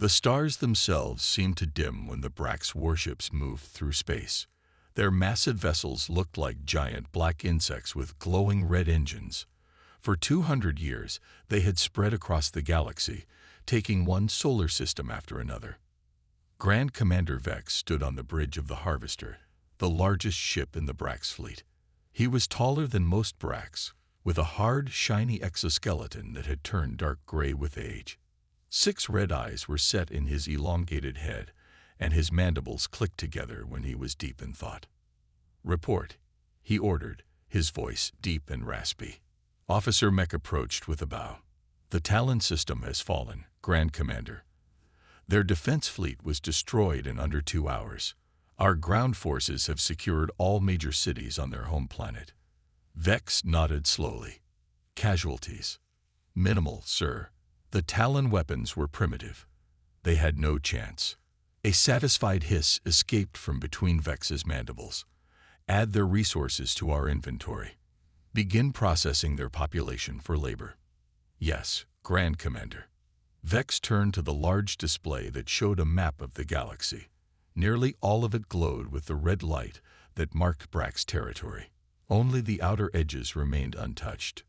The stars themselves seemed to dim when the Bracks warships moved through space. Their massive vessels looked like giant black insects with glowing red engines. For 200 years, they had spread across the galaxy, taking one solar system after another. Grand Commander Vex stood on the bridge of the Harvester, the largest ship in the Bracks fleet. He was taller than most Bracks, with a hard, shiny exoskeleton that had turned dark gray with age. 6 red eyes were set in his elongated head, and his mandibles clicked together when he was deep in thought. "Report," he ordered, his voice deep and raspy. Officer Mech approached with a bow. "The Talon system has fallen, Grand Commander. Their defense fleet was destroyed in under 2 hours. Our ground forces have secured all major cities on their home planet." Vex nodded slowly. "Casualties?" "Minimal, sir. The Talon weapons were primitive. They had no chance." A satisfied hiss escaped from between Vex's mandibles. "Add their resources to our inventory. Begin processing their population for labor." "Yes, Grand Commander." Vex turned to the large display that showed a map of the galaxy. Nearly all of it glowed with the red light that marked Bracks territory. Only the outer edges remained untouched.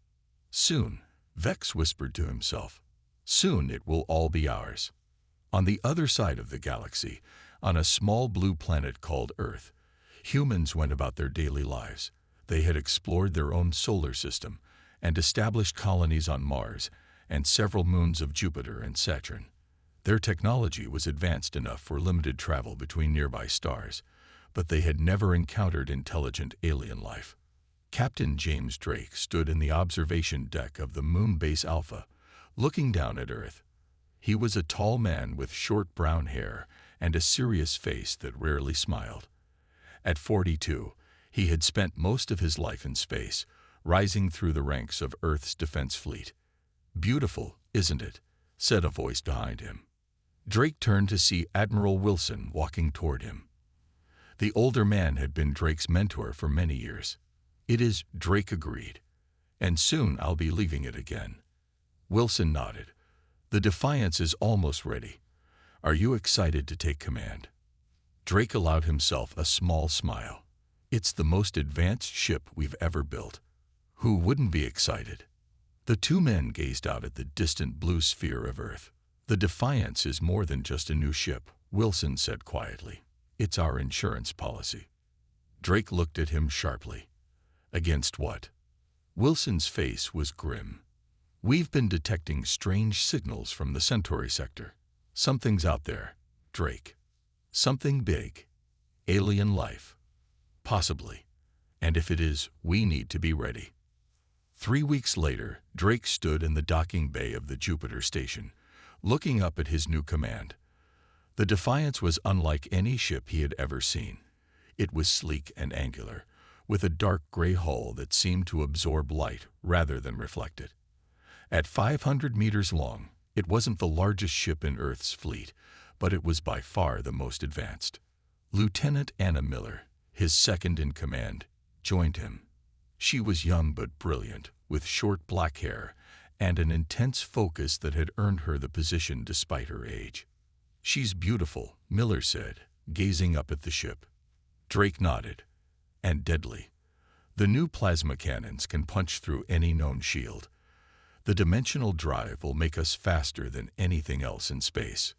"Soon," Vex whispered to himself. "Soon it will all be ours." On the other side of the galaxy, on a small blue planet called Earth, humans went about their daily lives. They had explored their own solar system and established colonies on Mars and several moons of Jupiter and Saturn. Their technology was advanced enough for limited travel between nearby stars, but they had never encountered intelligent alien life. Captain James Drake stood in the observation deck of the Moon Base Alpha, looking down at Earth. He was a tall man with short brown hair and a serious face that rarely smiled. At 42, he had spent most of his life in space, rising through the ranks of Earth's defense fleet. "Beautiful, isn't it?" said a voice behind him. Drake turned to see Admiral Wilson walking toward him. The older man had been Drake's mentor for many years. "It is," Drake agreed, "and soon I'll be leaving it again." Wilson nodded. "The Defiance is almost ready. Are you excited to take command?" Drake allowed himself a small smile. "It's the most advanced ship we've ever built. Who wouldn't be excited?" The two men gazed out at the distant blue sphere of Earth. "The Defiance is more than just a new ship," Wilson said quietly. "It's our insurance policy." Drake looked at him sharply. "Against what?" Wilson's face was grim. "We've been detecting strange signals from the Centauri sector. Something's out there, Drake. Something big. Alien life. Possibly. And if it is, we need to be ready." 3 weeks later, Drake stood in the docking bay of the Jupiter station, looking up at his new command. The Defiance was unlike any ship he had ever seen. It was sleek and angular, with a dark gray hull that seemed to absorb light rather than reflect it. At 500 meters long, it wasn't the largest ship in Earth's fleet, but it was by far the most advanced. Lieutenant Anna Miller, his second in command, joined him. She was young but brilliant, with short black hair and an intense focus that had earned her the position despite her age. "She's beautiful," Miller said, gazing up at the ship. Drake nodded. "And deadly. The new plasma cannons can punch through any known shield. The dimensional drive will make us faster than anything else in space."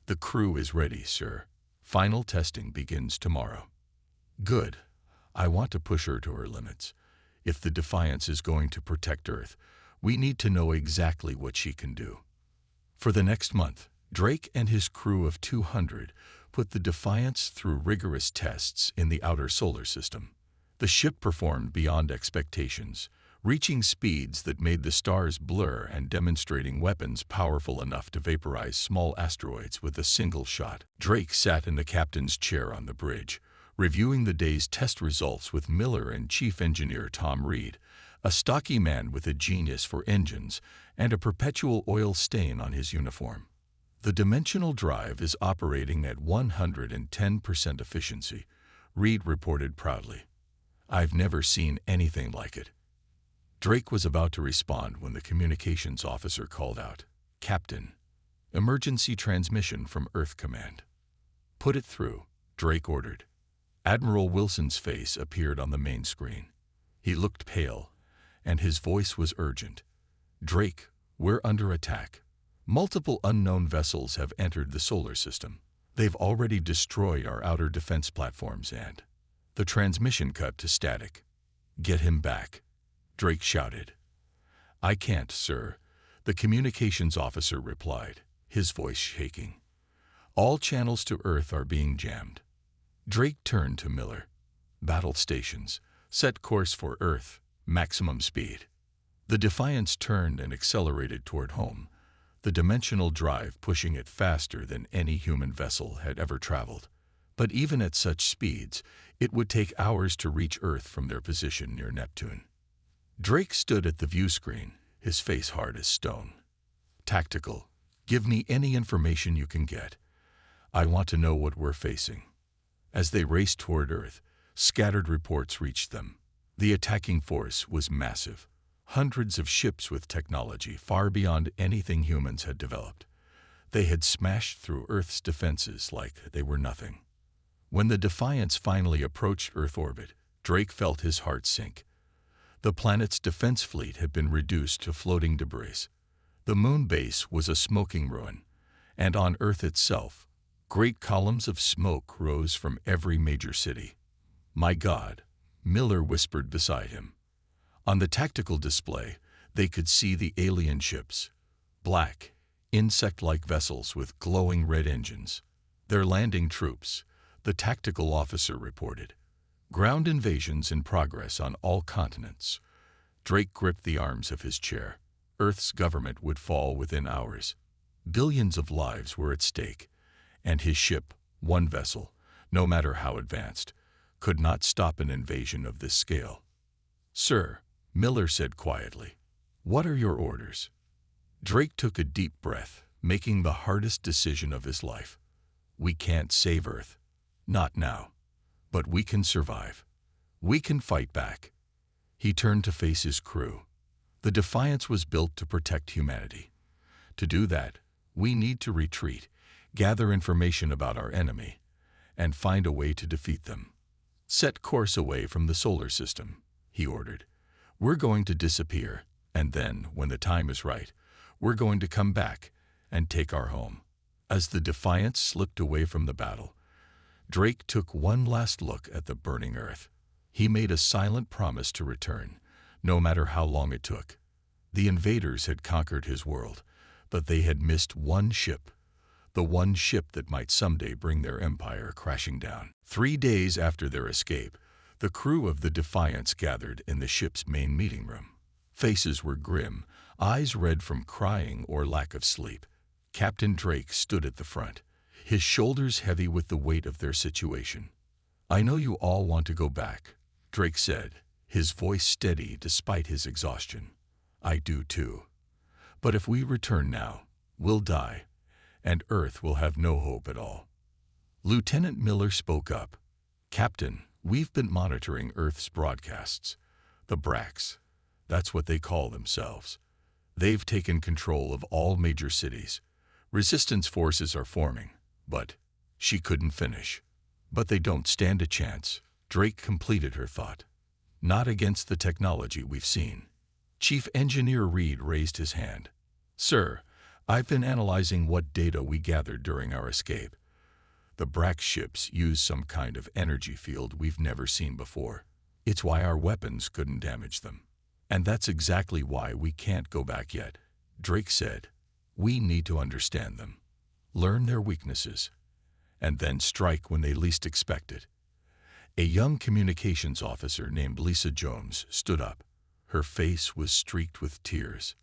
"The crew is ready, sir. Final testing begins tomorrow." "Good. I want to push her to her limits. If the Defiance is going to protect Earth, we need to know exactly what she can do." For the next month, Drake and his crew of 200 put the Defiance through rigorous tests in the outer solar system. The ship performed beyond expectations, reaching speeds that made the stars blur and demonstrating weapons powerful enough to vaporize small asteroids with a single shot. Drake sat in the captain's chair on the bridge, reviewing the day's test results with Miller and Chief Engineer Tom Reed, a stocky man with a genius for engines and a perpetual oil stain on his uniform. "The dimensional drive is operating at 110% efficiency," Reed reported proudly. "I've never seen anything like it." Drake was about to respond when the communications officer called out, "Captain, Emergency transmission from Earth Command. Put it through, Drake ordered. Admiral Wilson's face appeared on the main screen. He looked pale, and his voice was urgent. Drake, we're under attack. Multiple unknown vessels have entered the solar system. They've already destroyed our outer defense platforms and... The transmission cut to static. Get him back, Drake shouted. I can't, sir, the communications officer replied, his voice shaking. All channels to Earth are being jammed. Drake turned to Miller. Battle stations, set course for Earth, maximum speed. The Defiance turned and accelerated toward home, the dimensional drive pushing it faster than any human vessel had ever traveled. But even at such speeds, it would take hours to reach Earth from their position near Neptune. Drake stood at the view screen, his face hard as stone. Tactical, give me any information you can get. I want to know what we're facing. As they raced toward Earth, scattered reports reached them. The attacking force was massive. Hundreds of ships with technology far beyond anything humans had developed. They had smashed through Earth's defenses like they were nothing. When the Defiance finally approached Earth orbit, Drake felt his heart sink. The planet's defense fleet had been reduced to floating debris. The moon base was a smoking ruin, and on Earth itself, great columns of smoke rose from every major city. My God, Miller whispered beside him. On the tactical display, they could see the alien ships, black, insect-like vessels with glowing red engines. Their landing troops, the tactical officer reported. Ground invasions in progress on all continents. Drake gripped the arms of his chair. Earth's government would fall within hours. Billions of lives were at stake, and his ship, one vessel, no matter how advanced, could not stop an invasion of this scale. Sir, Miller said quietly, what are your orders? Drake took a deep breath, making the hardest decision of his life. We can't save Earth. Not now. But we can survive. We can fight back. He turned to face his crew. The Defiance was built to protect humanity. To do that, we need to retreat, gather information about our enemy, and find a way to defeat them. Set course away from the solar system, he ordered. We're going to disappear, and then, when the time is right, we're going to come back and take our home. As the Defiance slipped away from the battle, Drake took one last look at the burning Earth. He made a silent promise to return, no matter how long it took. The invaders had conquered his world, but they had missed one ship, the one ship that might someday bring their empire crashing down. 3 days after their escape, the crew of the Defiance gathered in the ship's main meeting room. Faces were grim, eyes red from crying or lack of sleep. Captain Drake stood at the front, his shoulders heavy with the weight of their situation. I know you all want to go back, Drake said, his voice steady despite his exhaustion. I do too. But if we return now, we'll die, and Earth will have no hope at all. Lieutenant Miller spoke up. Captain, we've been monitoring Earth's broadcasts. The Bracks, that's what they call themselves. They've taken control of all major cities. Resistance forces are forming, but she couldn't finish. But they don't stand a chance, Drake completed her thought. Not against the technology we've seen. Chief Engineer Reed raised his hand. Sir, I've been analyzing what data we gathered during our escape. The Bracks ships use some kind of energy field we've never seen before. It's why our weapons couldn't damage them. And that's exactly why we can't go back yet, Drake said. We need to understand them, learn their weaknesses, and then strike when they least expect it. A young communications officer named Lisa Jones stood up. Her face was streaked with tears.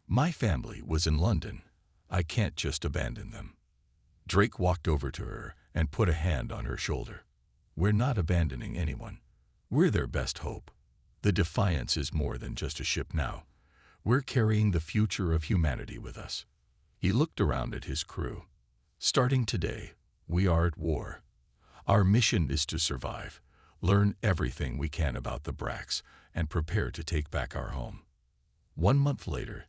My family was in London. I can't just abandon them. Drake walked over to her and put a hand on her shoulder. We're not abandoning anyone. We're their best hope. The Defiance is more than just a ship now. We're carrying the future of humanity with us. He looked around at his crew. Starting today, we are at war. Our mission is to survive, learn everything we can about the Bracks, and prepare to take back our home. 1 month later,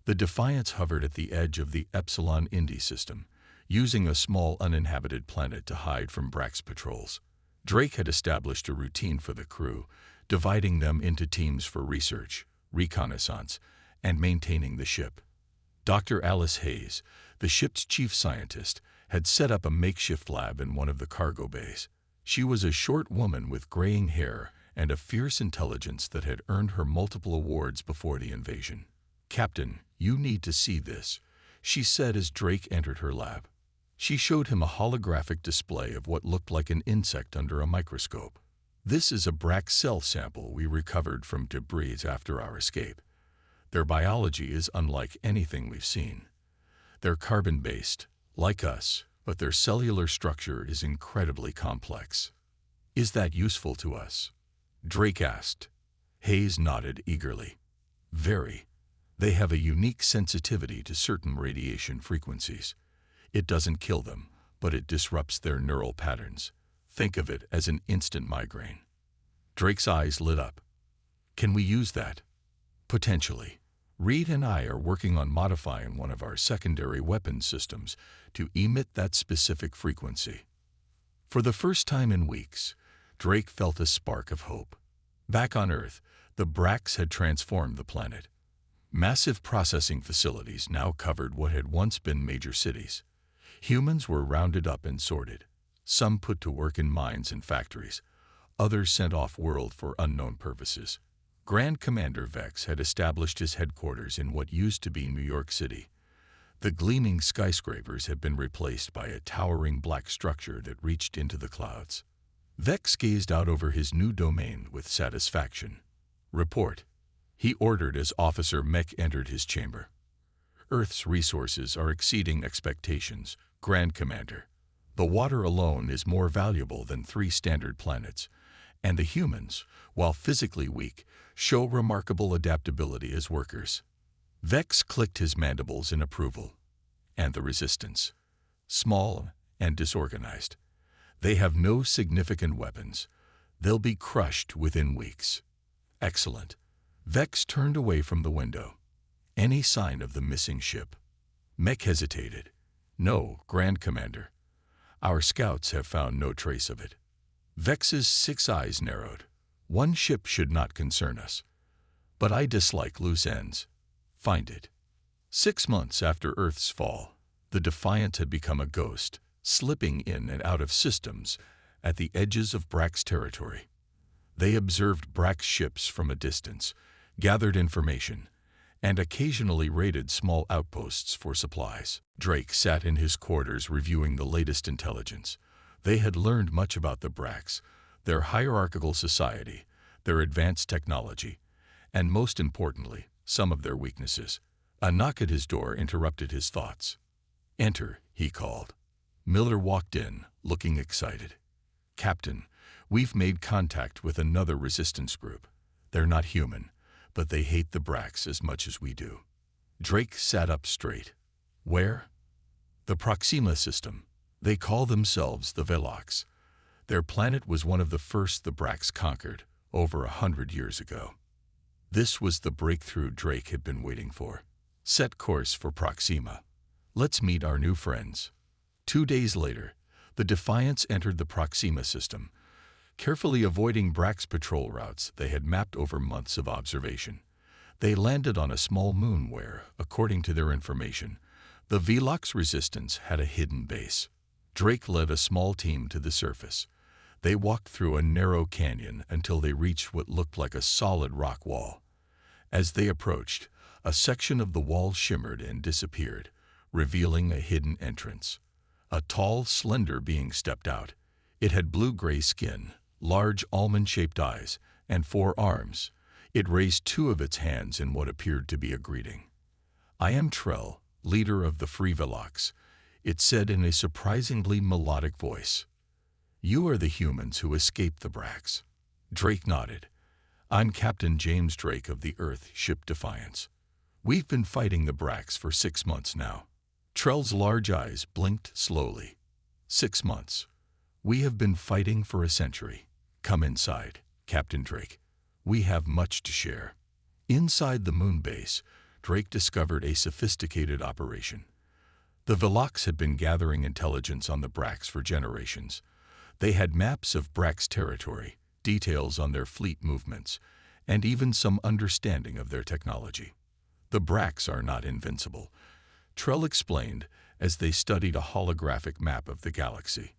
The Defiance hovered at the edge of the Epsilon Indi system, using a small uninhabited planet to hide from Bracks patrols. Drake had established a routine for the crew, dividing them into teams for research, reconnaissance, and maintaining the ship. Dr. Alice Hayes, the ship's chief scientist, had set up a makeshift lab in one of the cargo bays. She was a short woman with graying hair and a fierce intelligence that had earned her multiple awards before the invasion. "Captain, you need to see this," she said as Drake entered her lab. She showed him a holographic display of what looked like an insect under a microscope. "This is a Bracks cell sample we recovered from debris after our escape. Their biology is unlike anything we've seen. They're carbon-based, like us, but their cellular structure is incredibly complex." "Is that useful to us?" Drake asked. Hayes nodded eagerly. "Very. They have a unique sensitivity to certain radiation frequencies. It doesn't kill them, but it disrupts their neural patterns. Think of it as an instant migraine." Drake's eyes lit up. "Can we use that?" "Potentially. Reed and I are working on modifying one of our secondary weapons systems to emit that specific frequency." For the first time in weeks, Drake felt a spark of hope. Back on Earth, the Bracks had transformed the planet. Massive processing facilities now covered what had once been major cities. Humans were rounded up and sorted, some put to work in mines and factories, others sent off-world for unknown purposes. Grand Commander Vex had established his headquarters in what used to be New York City. The gleaming skyscrapers had been replaced by a towering black structure that reached into the clouds. Vex gazed out over his new domain with satisfaction. "Report," he ordered as Officer Mech entered his chamber. "Earth's resources are exceeding expectations, Grand Commander. The water alone is more valuable than 3 standard planets, and the humans, while physically weak, show remarkable adaptability as workers." Vex clicked his mandibles in approval. "And the resistance? Small and disorganized. They have no significant weapons. They'll be crushed within weeks." "Excellent." Vex turned away from the window. "Any sign of the missing ship?" Mech hesitated. "No, Grand Commander. Our scouts have found no trace of it." Vex's 6 eyes narrowed. "One ship should not concern us. But I dislike loose ends. Find it." 6 months after Earth's fall, the Defiant had become a ghost, slipping in and out of systems at the edges of Bracks territory. They observed Bracks ships from a distance, gathered information, and occasionally raided small outposts for supplies. Drake sat in his quarters reviewing the latest intelligence. They had learned much about the Bracks, their hierarchical society, their advanced technology, and most importantly, some of their weaknesses. A knock at his door interrupted his thoughts. "Enter," he called. Miller walked in, looking excited. "Captain, we've made contact with another resistance group. They're not human, but they hate the Bracks as much as we do." Drake sat up straight. "Where?" "The Proxima system. They call themselves the Velox. Their planet was one of the first the Bracks conquered, over 100 years ago." This was the breakthrough Drake had been waiting for. "Set course for Proxima. Let's meet our new friends." 2 days later, the Defiance entered the Proxima system, carefully avoiding Bracks patrol routes they had mapped over months of observation. They landed on a small moon where, according to their information, the Velox resistance had a hidden base. Drake led a small team to the surface. They walked through a narrow canyon until they reached what looked like a solid rock wall. As they approached, a section of the wall shimmered and disappeared, revealing a hidden entrance. A tall, slender being stepped out. It had blue-gray skin, large almond-shaped eyes, and 4 arms. It raised 2 of its hands in what appeared to be a greeting. "I am Trell, leader of the Free Velox," it said in a surprisingly melodic voice. "You are the humans who escaped the Bracks." Drake nodded. "I'm Captain James Drake of the Earth ship Defiance. We've been fighting the Bracks for 6 months now." Trell's large eyes blinked slowly. 6 months. We have been fighting for a century. Come inside, Captain Drake. We have much to share." Inside the moon base, Drake discovered a sophisticated operation. The Velox had been gathering intelligence on the Bracks for generations. They had maps of Bracks' territory, details on their fleet movements, and even some understanding of their technology. The Bracks are not invincible, Trell explained as they studied a holographic map of the galaxy.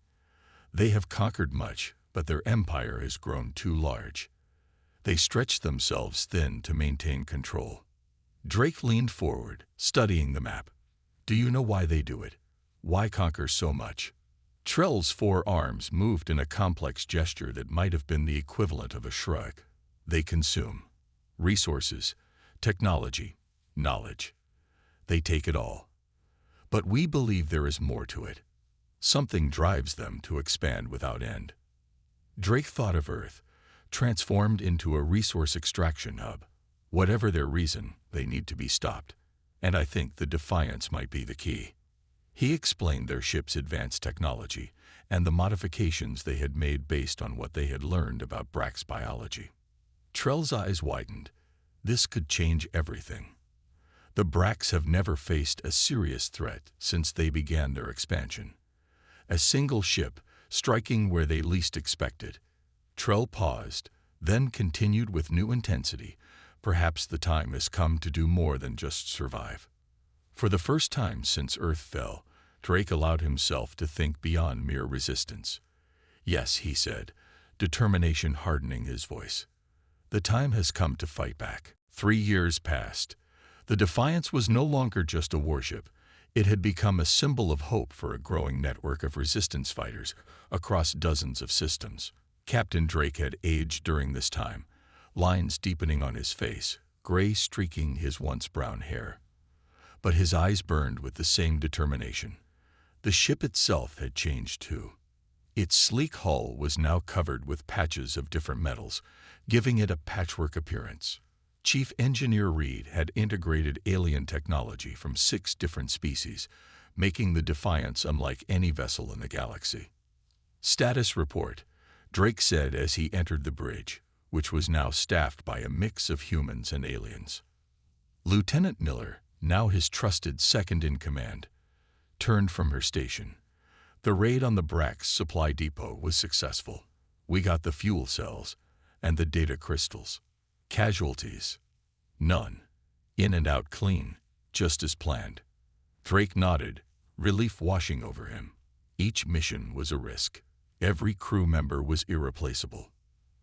They have conquered much, but their empire has grown too large. They stretch themselves thin to maintain control. Drake leaned forward, studying the map. Do you know why they do it? Why conquer so much? Trell's 4 arms moved in a complex gesture that might have been the equivalent of a shrug. They consume resources, technology, knowledge. They take it all. But we believe there is more to it. Something drives them to expand without end. Drake thought of Earth, transformed into a resource extraction hub. Whatever their reason, they need to be stopped. And I think the Defiance might be the key. He explained their ship's advanced technology and the modifications they had made based on what they had learned about Bracks biology. Trell's eyes widened. This could change everything. The Bracks have never faced a serious threat since they began their expansion. A single ship, striking where they least expected. Trell paused, then continued with new intensity. Perhaps the time has come to do more than just survive. For the first time since Earth fell, Drake allowed himself to think beyond mere resistance. Yes, he said, determination hardening his voice. The time has come to fight back. 3 years passed. The Defiance was no longer just a warship. It had become a symbol of hope for a growing network of resistance fighters across dozens of systems. Captain Drake had aged during this time, lines deepening on his face, gray streaking his once brown hair. But his eyes burned with the same determination. The ship itself had changed too. Its sleek hull was now covered with patches of different metals, giving it a patchwork appearance. Chief Engineer Reed had integrated alien technology from 6 different species, making the Defiance unlike any vessel in the galaxy. Status report, Drake said as he entered the bridge, which was now staffed by a mix of humans and aliens. Lieutenant Miller, now his trusted second-in-command, turned from her station. The raid on the Bracks supply depot was successful. We got the fuel cells and the data crystals. Casualties? None. In and out clean, just as planned. Drake nodded, relief washing over him. Each mission was a risk. Every crew member was irreplaceable.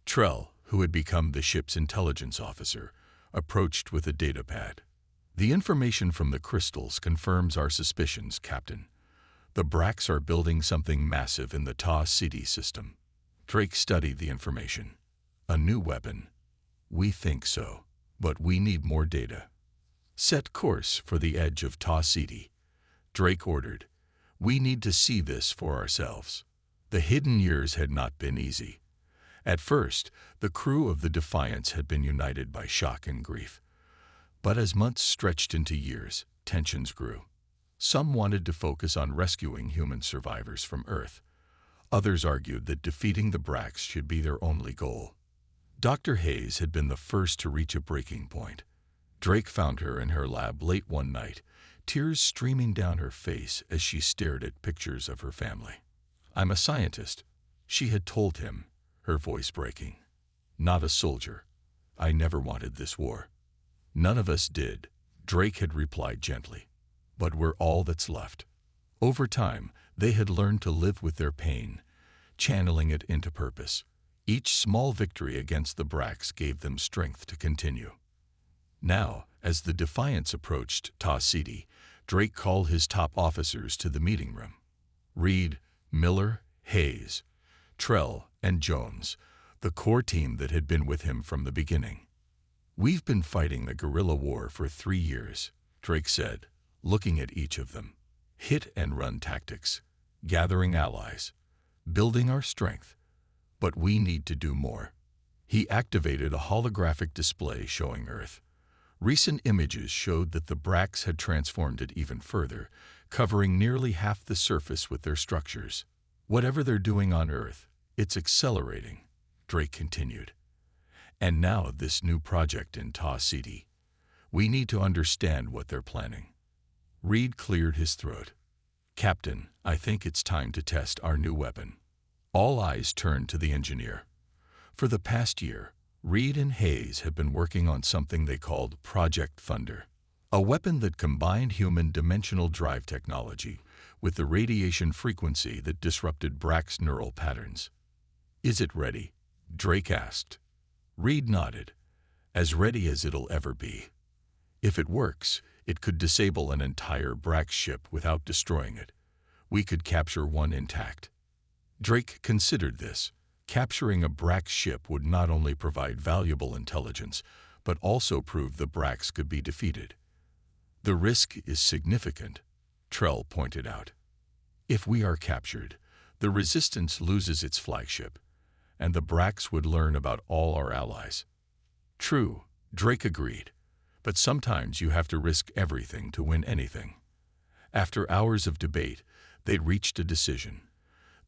Trell, who had become the ship's intelligence officer, approached with a data pad. The information from the crystals confirms our suspicions, Captain. The Bracks are building something massive in the Ta City system. Drake studied the information. A new weapon. We think so, but we need more data. Set course for the edge of Ta City, Drake ordered. We need to see this for ourselves. The hidden years had not been easy. At first, the crew of the Defiance had been united by shock and grief. But as months stretched into years, tensions grew. Some wanted to focus on rescuing human survivors from Earth. Others argued that defeating the Bracks should be their only goal. Dr. Hayes had been the first to reach a breaking point. Drake found her in her lab late one night, tears streaming down her face as she stared at pictures of her family. I'm a scientist, she had told him, her voice breaking. Not a soldier. I never wanted this war. None of us did, Drake had replied gently. But we're all that's left. Over time, they had learned to live with their pain, channeling it into purpose. Each small victory against the Bracks gave them strength to continue. Now, as the Defiance approached Ta City, Drake called his top officers to the meeting room. Reed, Miller, Hayes, Trell, and Jones, the core team that had been with him from the beginning. We've been fighting the guerrilla war for 3 years, Drake said, looking at each of them. Hit-and-run tactics, gathering allies, building our strength. But we need to do more. He activated a holographic display showing Earth. Recent images showed that the Bracks had transformed it even further, covering nearly half the surface with their structures. Whatever they're doing on Earth, it's accelerating, Drake continued. And now this new project in Ta City. We need to understand what they're planning. Reed cleared his throat. Captain, I think it's time to test our new weapon. All eyes turned to the engineer. For the past year, Reed and Hayes have been working on something they called Project Thunder, a weapon that combined human dimensional drive technology with the radiation frequency that disrupted Bracks' neural patterns. Is it ready? Drake asked. Reed nodded. As ready as it'll ever be. If it works, it could disable an entire Bracks ship without destroying it. We could capture one intact. Drake considered this. Capturing a Bracks ship would not only provide valuable intelligence, but also prove the Bracks could be defeated. The risk is significant, Trell pointed out. If we are captured, the Resistance loses its flagship, and the Bracks would learn about all our allies. True, Drake agreed, but sometimes you have to risk everything to win anything. After hours of debate, they reached a decision.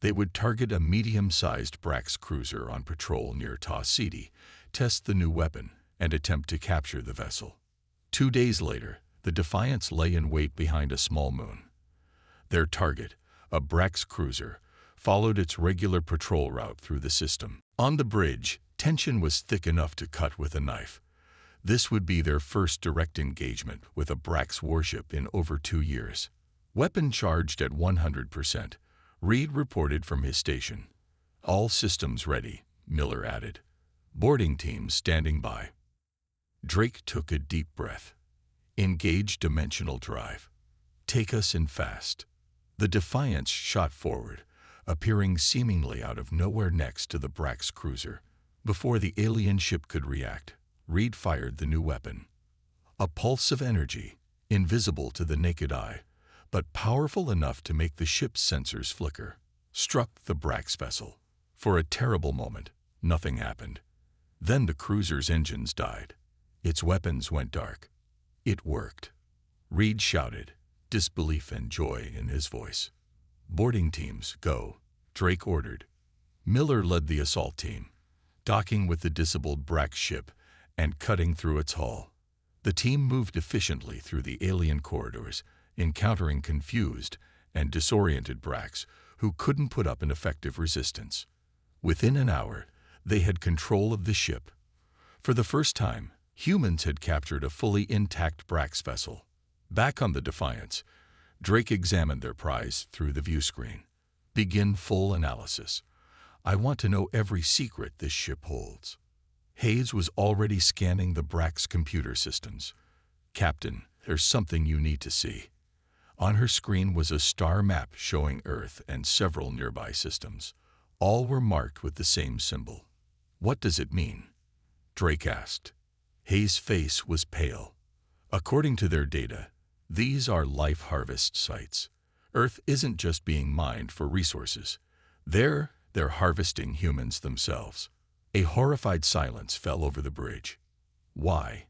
They would target a medium-sized Bracks cruiser on patrol near Taw City, test the new weapon, and attempt to capture the vessel. 2 days later, the Defiance lay in wait behind a small moon. Their target, a Bracks cruiser, followed its regular patrol route through the system. On the bridge, tension was thick enough to cut with a knife. This would be their first direct engagement with a Bracks warship in over 2 years. Weapon charged at 100%. Reed reported from his station. All systems ready, Miller added. Boarding teams standing by. Drake took a deep breath. Engage dimensional drive. Take us in fast. The Defiance shot forward, appearing seemingly out of nowhere next to the Bracks cruiser. Before the alien ship could react, Reed fired the new weapon. A pulse of energy, invisible to the naked eye, but powerful enough to make the ship's sensors flicker, struck the Bracks vessel. For a terrible moment, nothing happened. Then the cruiser's engines died. Its weapons went dark. It worked. Reed shouted, disbelief and joy in his voice. Boarding teams, go, Drake ordered. Miller led the assault team, docking with the disabled Bracks ship and cutting through its hull. The team moved efficiently through the alien corridors, encountering confused and disoriented Bracks who couldn't put up an effective resistance. Within an hour, they had control of the ship. For the first time, humans had captured a fully intact Bracks vessel. Back on the Defiance, Drake examined their prize through the view screen. Begin full analysis. I want to know every secret this ship holds. Hayes was already scanning the Bracks computer systems. Captain, there's something you need to see. On her screen was a star map showing Earth and several nearby systems. All were marked with the same symbol. What does it mean? Drake asked. Hayes' face was pale. According to their data, these are life harvest sites. Earth isn't just being mined for resources. They're harvesting humans themselves. A horrified silence fell over the bridge. Why?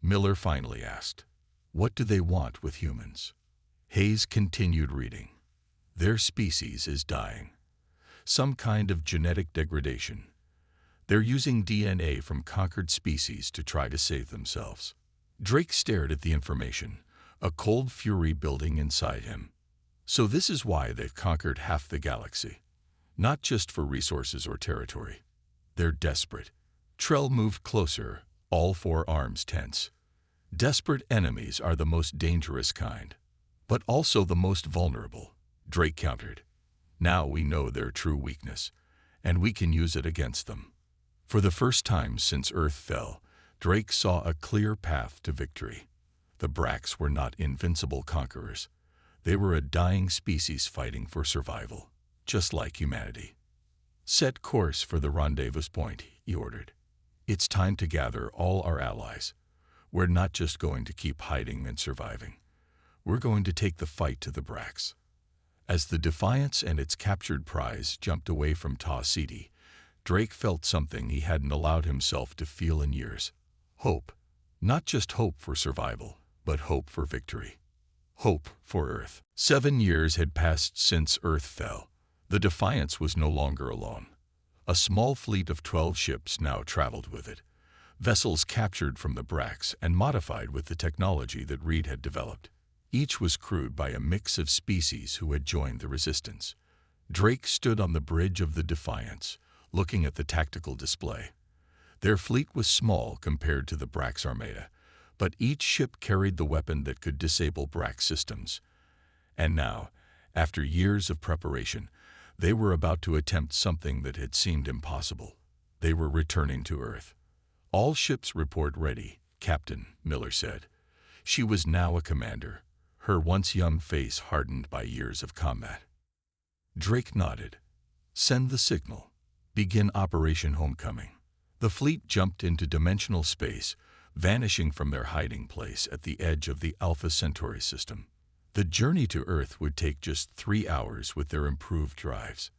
Miller finally asked. What do they want with humans? Hayes continued reading. Their species is dying. Some kind of genetic degradation. They're using DNA from conquered species to try to save themselves. Drake stared at the information, a cold fury building inside him. So this is why they've conquered half the galaxy. Not just for resources or territory. They're desperate. Trell moved closer, all 4 arms tense. Desperate enemies are the most dangerous kind, but also the most vulnerable, Drake countered. Now we know their true weakness, and we can use it against them. For the first time since Earth fell, Drake saw a clear path to victory. The Bracks were not invincible conquerors. They were a dying species fighting for survival, just like humanity. Set course for the rendezvous point, he ordered. It's time to gather all our allies. We're not just going to keep hiding and surviving. We're going to take the fight to the Bracks. As the Defiance and its captured prize jumped away from Taw City, Drake felt something he hadn't allowed himself to feel in years. Hope. Not just hope for survival, but hope for victory. Hope for Earth. 7 years had passed since Earth fell. The Defiance was no longer alone. A small fleet of 12 ships now traveled with it. vessels captured from the Bracks and modified with the technology that Reed had developed. Each was crewed by a mix of species who had joined the resistance. Drake stood on the bridge of the Defiance, looking at the tactical display. Their fleet was small compared to the Bracks Armada, but each ship carried the weapon that could disable Brack systems. And now, after years of preparation, they were about to attempt something that had seemed impossible. They were returning to Earth. "All ships report ready," Captain Miller said. She was now a commander, her once young face hardened by years of combat. Drake nodded. "Send the signal. Begin Operation Homecoming." The fleet jumped into dimensional space, vanishing from their hiding place at the edge of the Alpha Centauri system. The journey to Earth would take just 3 hours with their improved drives.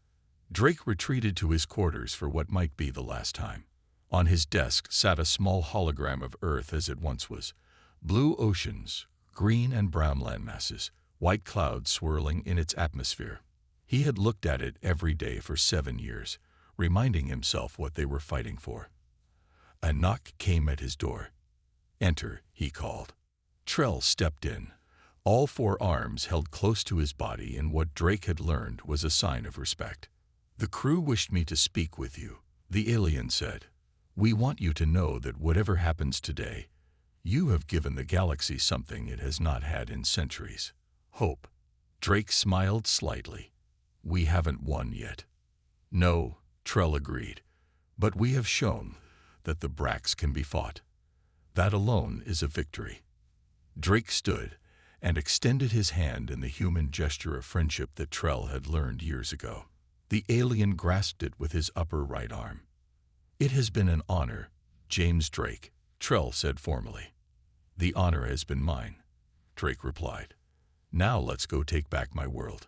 Drake retreated to his quarters for what might be the last time. On his desk sat a small hologram of Earth as it once was. Blue oceans, green and brown landmasses, white clouds swirling in its atmosphere. He had looked at it every day for 7 years, reminding himself what they were fighting for. A knock came at his door. "Enter," he called. Trell stepped in, all 4 arms held close to his body in what Drake had learned was a sign of respect. "The crew wished me to speak with you," the alien said. "We want you to know that whatever happens today, you have given the galaxy something it has not had in centuries: hope." Drake smiled slightly. "We haven't won yet." "No," Trell agreed, "but we have shown that the Bracks can be fought. That alone is a victory." Drake stood and extended his hand in the human gesture of friendship that Trell had learned years ago. The alien grasped it with his upper right arm. "It has been an honor, James Drake," Trell said formally. "The honor has been mine," Drake replied. "Now let's go take back my world."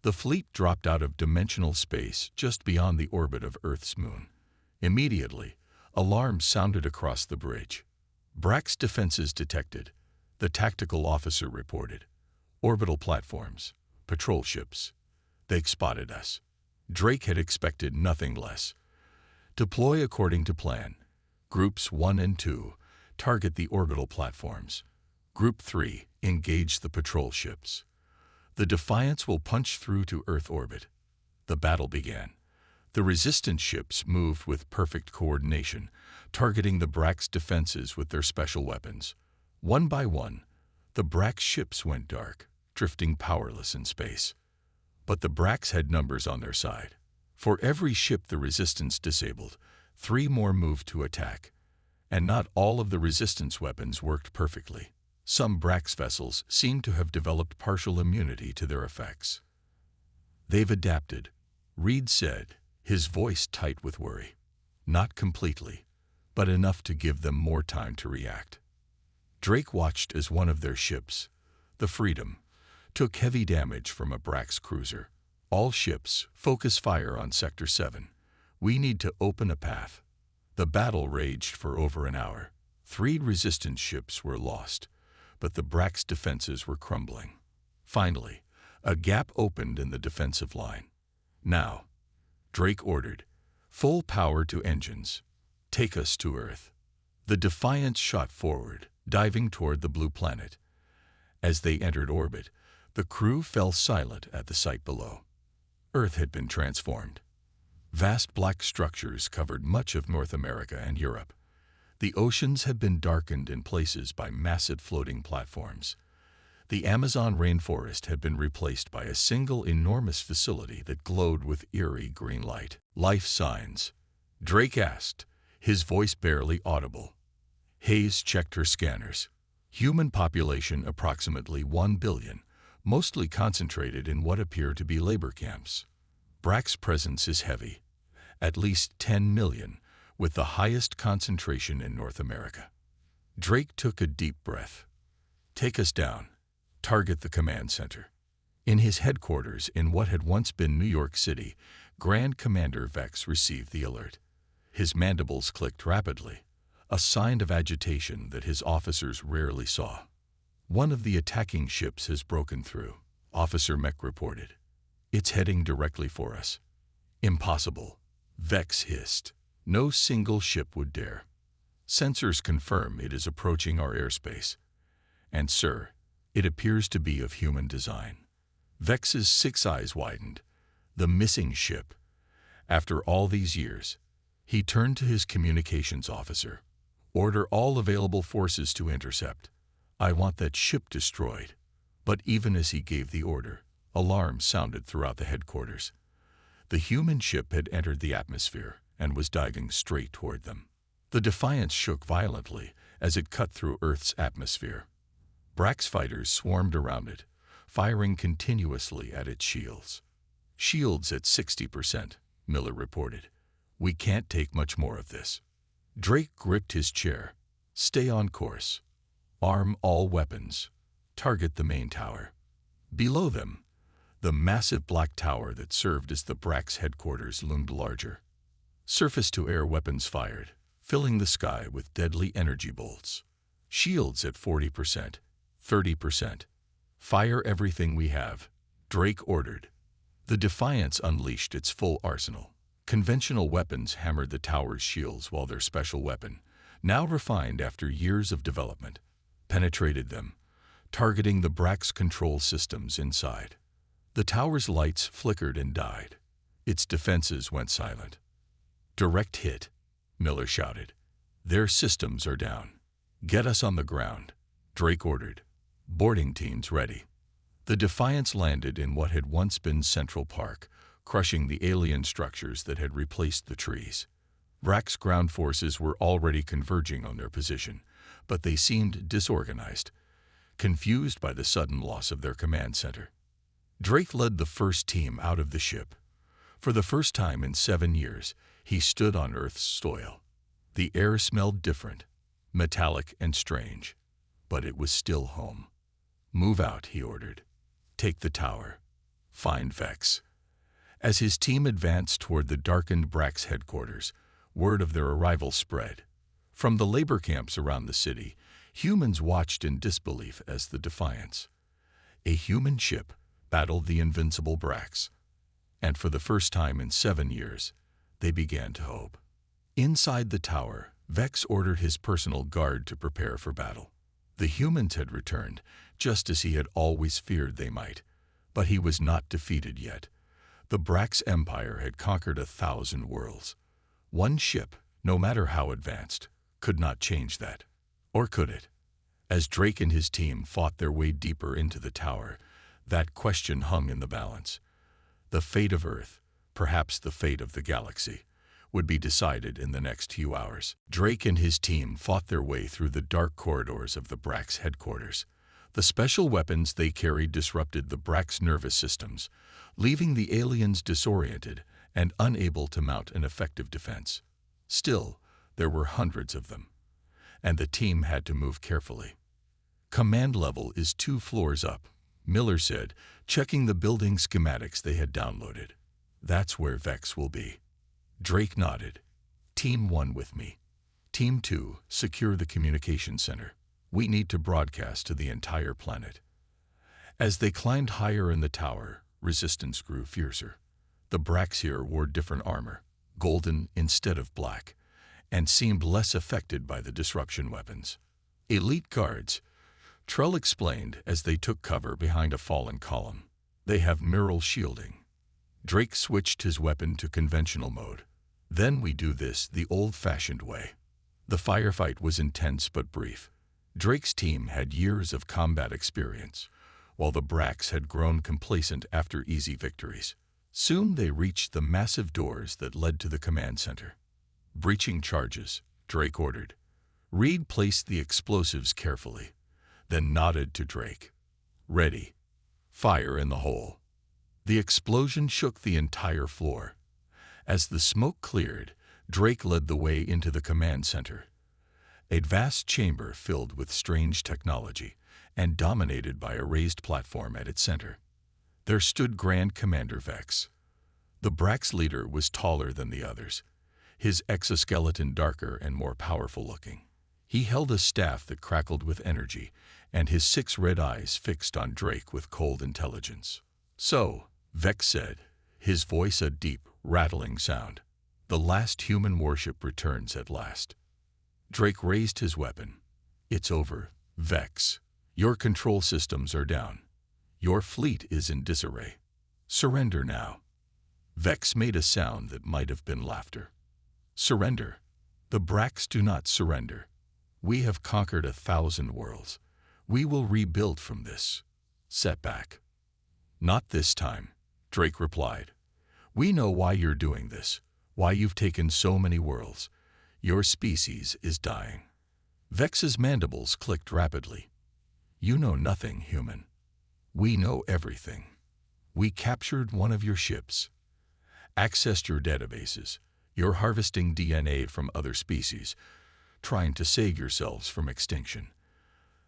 The fleet dropped out of dimensional space just beyond the orbit of Earth's moon. Immediately, alarms sounded across the bridge. "Brack's defenses detected," the tactical officer reported. "Orbital platforms, patrol ships. They spotted us." Drake had expected nothing less. "Deploy according to plan. Groups 1 and 2, target the orbital platforms. Group 3, engage the patrol ships. The Defiance will punch through to Earth orbit." The battle began. The resistance ships moved with perfect coordination, targeting the Brack's defenses with their special weapons. One by one, the Brack's ships went dark, drifting powerless in space. But the Bracks had numbers on their side. For every ship the resistance disabled, 3 more moved to attack. And not all of the resistance weapons worked perfectly. Some Bracks vessels seemed to have developed partial immunity to their effects. "They've adapted," Reed said, his voice tight with worry. "Not completely, but enough to give them more time to react." Drake watched as one of their ships, the Freedom, took heavy damage from a Bracks cruiser. "All ships, focus fire on Sector 7. We need to open a path." The battle raged for over an hour. 3 resistance ships were lost, but the Bracks' defenses were crumbling. Finally, a gap opened in the defensive line. "Now," Drake ordered, "full power to engines. Take us to Earth." The Defiance shot forward, diving toward the blue planet. As they entered orbit, the crew fell silent at the sight below. Earth had been transformed. Vast black structures covered much of North America and Europe. The oceans had been darkened in places by massive floating platforms. The Amazon rainforest had been replaced by a single enormous facility that glowed with eerie green light. "Life signs?" Drake asked, his voice barely audible. Hayes checked her scanners. "Human population approximately 1 billion, mostly concentrated in what appear to be labor camps. Brack's presence is heavy, at least 10 million, with the highest concentration in North America." Drake took a deep breath. "Take us down. Target the command center." In his headquarters in what had once been New York City, Grand Commander Vex received the alert. His mandibles clicked rapidly, a sign of agitation that his officers rarely saw. "One of the attacking ships has broken through," Officer Mech reported. "It's heading directly for us." "Impossible," Vex hissed. "No single ship would dare." Sensors confirm it is approaching our airspace. And sir, it appears to be of human design. Vex's 6 eyes widened. The missing ship. After all these years, he turned to his communications officer. Order all available forces to intercept. I want that ship destroyed. But even as he gave the order, alarms sounded throughout the headquarters. The human ship had entered the atmosphere and was diving straight toward them. The Defiance shook violently as it cut through Earth's atmosphere. Bracks fighters swarmed around it, firing continuously at its shields. Shields at 60%, Miller reported. We can't take much more of this. Drake gripped his chair. Stay on course. Arm all weapons. Target the main tower. Below them, the massive black tower that served as the Bracks headquarters loomed larger. Surface-to-air weapons fired, filling the sky with deadly energy bolts. Shields at 40%, 30%. Fire everything we have, Drake ordered. The Defiance unleashed its full arsenal. Conventional weapons hammered the tower's shields while their special weapon, now refined after years of development, penetrated them, targeting the Bracks control systems inside. The tower's lights flickered and died. Its defenses went silent. Direct hit, Miller shouted. Their systems are down. Get us on the ground, Drake ordered. Boarding teams ready. The Defiance landed in what had once been Central Park, crushing the alien structures that had replaced the trees. Bracks ground forces were already converging on their position, but they seemed disorganized, confused by the sudden loss of their command center. Drake led the first team out of the ship. For the first time in 7 years, he stood on Earth's soil. The air smelled different, metallic and strange, but it was still home. Move out, he ordered. Take the tower. Find Vex. As his team advanced toward the darkened Bracks headquarters, word of their arrival spread. From the labor camps around the city, humans watched in disbelief as the Defiance, a human ship, battled the invincible Bracks. And for the first time in 7 years, they began to hope. Inside the tower, Vex ordered his personal guard to prepare for battle. The humans had returned, just as he had always feared they might. But he was not defeated yet. The Bracks Empire had conquered 1,000 worlds. One ship, no matter how advanced, could not change that. Or could it? As Drake and his team fought their way deeper into the tower, that question hung in the balance. The fate of Earth, perhaps the fate of the galaxy, would be decided in the next few hours. Drake and his team fought their way through the dark corridors of the Bracks headquarters. The special weapons they carried disrupted the Bracks' nervous systems, leaving the aliens disoriented and unable to mount an effective defense. Still, there were hundreds of them, and the team had to move carefully. Command level is 2 floors up, Miller said, checking the building schematics they had downloaded. That's where Vex will be. Drake nodded. Team 1 with me. Team 2, secure the communication center. We need to broadcast to the entire planet. As they climbed higher in the tower, resistance grew fiercer. The Bracks here wore different armor, golden instead of black, and seemed less affected by the disruption weapons. Elite guards, Trell explained as they took cover behind a fallen column. They have mural shielding. Drake switched his weapon to conventional mode. Then we do this the old-fashioned way. The firefight was intense but brief. Drake's team had years of combat experience, while the Bracks had grown complacent after easy victories. Soon they reached the massive doors that led to the command center. Breaching charges, Drake ordered. Reed placed the explosives carefully, then nodded to Drake. Ready. Fire in the hole. The explosion shook the entire floor. As the smoke cleared, Drake led the way into the command center, a vast chamber filled with strange technology and dominated by a raised platform at its center. There stood Grand Commander Vex. The Bracks leader was taller than the others, his exoskeleton darker and more powerful looking. He held a staff that crackled with energy, and his 6 red eyes fixed on Drake with cold intelligence. So, Vex said, his voice a deep, rattling sound, the last human warship returns at last. Drake raised his weapon. It's over, Vex. Your control systems are down. Your fleet is in disarray. Surrender now. Vex made a sound that might have been laughter. Surrender. The Bracks do not surrender. We have conquered 1,000 worlds. We will rebuild from this setback. Not this time, Drake replied. We know why you're doing this, why you've taken so many worlds. Your species is dying. Vex's mandibles clicked rapidly. You know nothing, human. We know everything. We captured one of your ships, accessed your databases. You're harvesting DNA from other species, trying to save yourselves from extinction.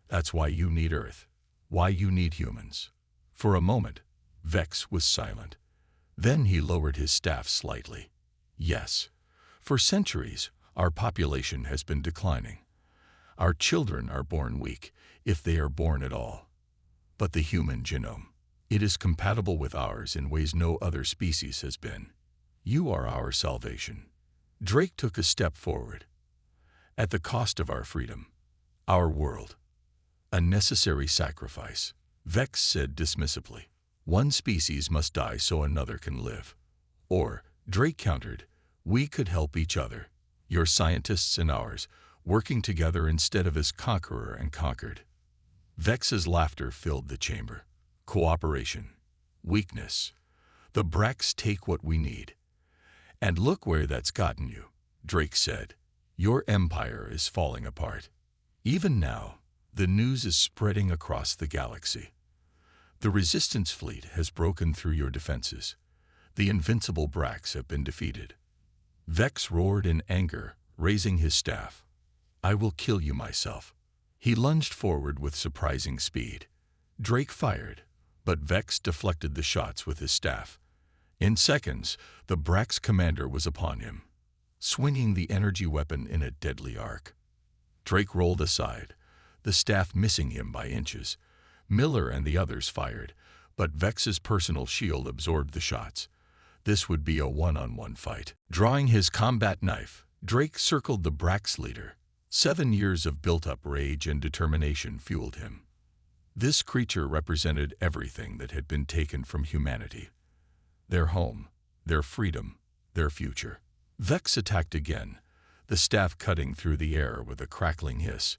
That's why you need Earth, why you need humans. For a moment, Vex was silent. Then he lowered his staff slightly. Yes, for centuries, our population has been declining. Our children are born weak, if they are born at all. But the human genome, it is compatible with ours in ways no other species has been. You are our salvation. Drake took a step forward. At the cost of our freedom, our world. A necessary sacrifice, Vex said dismissively. One species must die so another can live. Or, Drake countered, we could help each other, your scientists and ours, working together instead of as conqueror and conquered. Vex's laughter filled the chamber. Cooperation. Weakness. The Bracks take what we need. And look where that's gotten you, Drake said. Your empire is falling apart. Even now, the news is spreading across the galaxy. The Resistance fleet has broken through your defenses. The invincible Bracks have been defeated. Vex roared in anger, raising his staff. I will kill you myself. He lunged forward with surprising speed. Drake fired, but Vex deflected the shots with his staff. In seconds, the Bracks commander was upon him, swinging the energy weapon in a deadly arc. Drake rolled aside, the staff missing him by inches. Miller and the others fired, but Vex's personal shield absorbed the shots. This would be a one-on-one fight. Drawing his combat knife, Drake circled the Bracks leader. 7 years of built-up rage and determination fueled him. This creature represented everything that had been taken from humanity. Their home, their freedom, their future. Vex attacked again, the staff cutting through the air with a crackling hiss.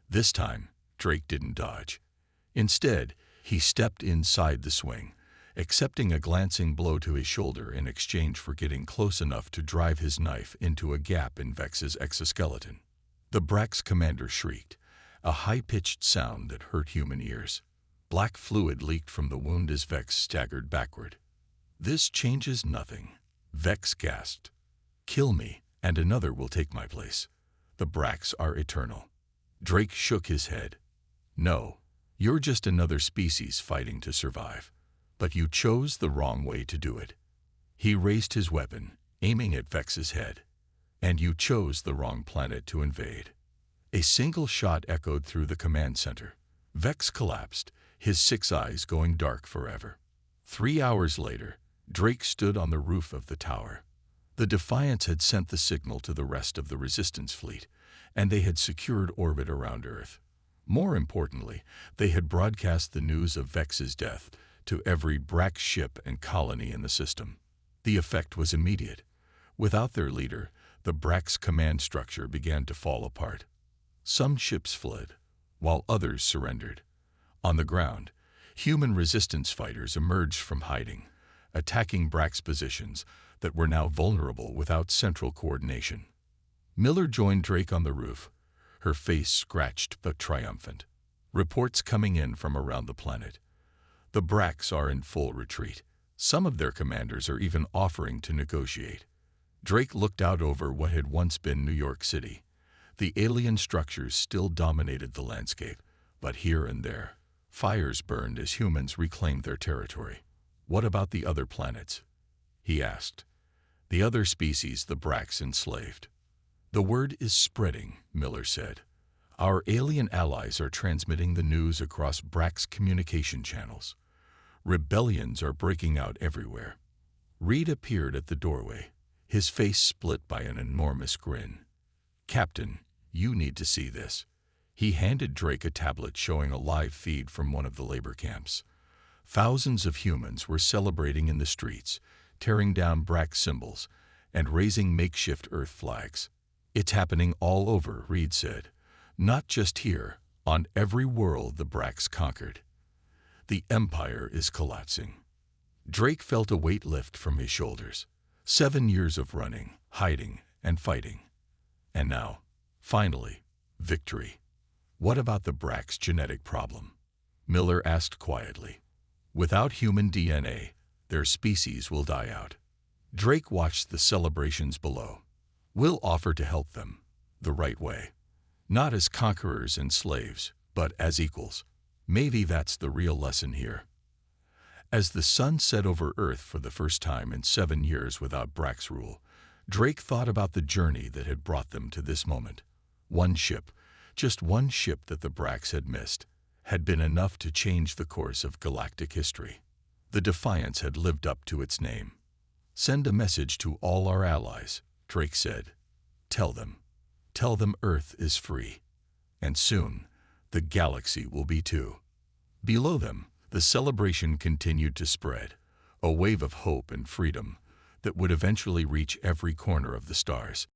This time, Drake didn't dodge. Instead, he stepped inside the swing, accepting a glancing blow to his shoulder in exchange for getting close enough to drive his knife into a gap in Vex's exoskeleton. The Bracks commander shrieked, a high-pitched sound that hurt human ears. Black fluid leaked from the wound as Vex staggered backward. This changes nothing, Vex gasped. Kill me, and another will take my place. The Bracks are eternal. Drake shook his head. No, you're just another species fighting to survive. But you chose the wrong way to do it. He raised his weapon, aiming at Vex's head. And you chose the wrong planet to invade. A single shot echoed through the command center. Vex collapsed, his 6 eyes going dark forever. 3 hours later, Drake stood on the roof of the tower. The Defiance had sent the signal to the rest of the Resistance fleet, and they had secured orbit around Earth. More importantly, they had broadcast the news of Vex's death to every Brack ship and colony in the system. The effect was immediate. Without their leader, the Brack's command structure began to fall apart. Some ships fled, while others surrendered. On the ground, human resistance fighters emerged from hiding, attacking Brack's positions that were now vulnerable without central coordination. Miller joined Drake on the roof, her face scratched but triumphant. Reports coming in from around the planet. The Bracks are in full retreat. Some of their commanders are even offering to negotiate. Drake looked out over what had once been New York City. The alien structures still dominated the landscape, but here and there, fires burned as humans reclaimed their territory. What about the other planets? He asked. The other species the Bracks enslaved. The word is spreading, Miller said. Our alien allies are transmitting the news across Brack's communication channels. Rebellions are breaking out everywhere. Reed appeared at the doorway, his face split by an enormous grin. Captain, "You need to see this." He handed Drake a tablet showing a live feed from one of the labor camps. Thousands of humans were celebrating in the streets, tearing down Bracks symbols and raising makeshift Earth flags. "It's happening all over," Reed said. "Not just here, on every world the Bracks conquered. The Empire is collapsing." Drake felt a weight lift from his shoulders. 7 years of running, hiding, and fighting. And now, finally, victory. "What about the Bracks' genetic problem?" Miller asked quietly. "Without human DNA, their species will die out." Drake watched the celebrations below. "We'll offer to help them, the right way. Not as conquerors and slaves, but as equals." Maybe that's the real lesson here. As the sun set over Earth for the first time in 7 years without Bracks rule, Drake thought about the journey that had brought them to this moment. One ship, just one ship that the Bracks had missed, had been enough to change the course of galactic history. The Defiance had lived up to its name. "Send a message to all our allies," Drake said. Tell them Earth is free. And soon, the galaxy will be too." Below them, the celebration continued to spread, a wave of hope and freedom that would eventually reach every corner of the stars.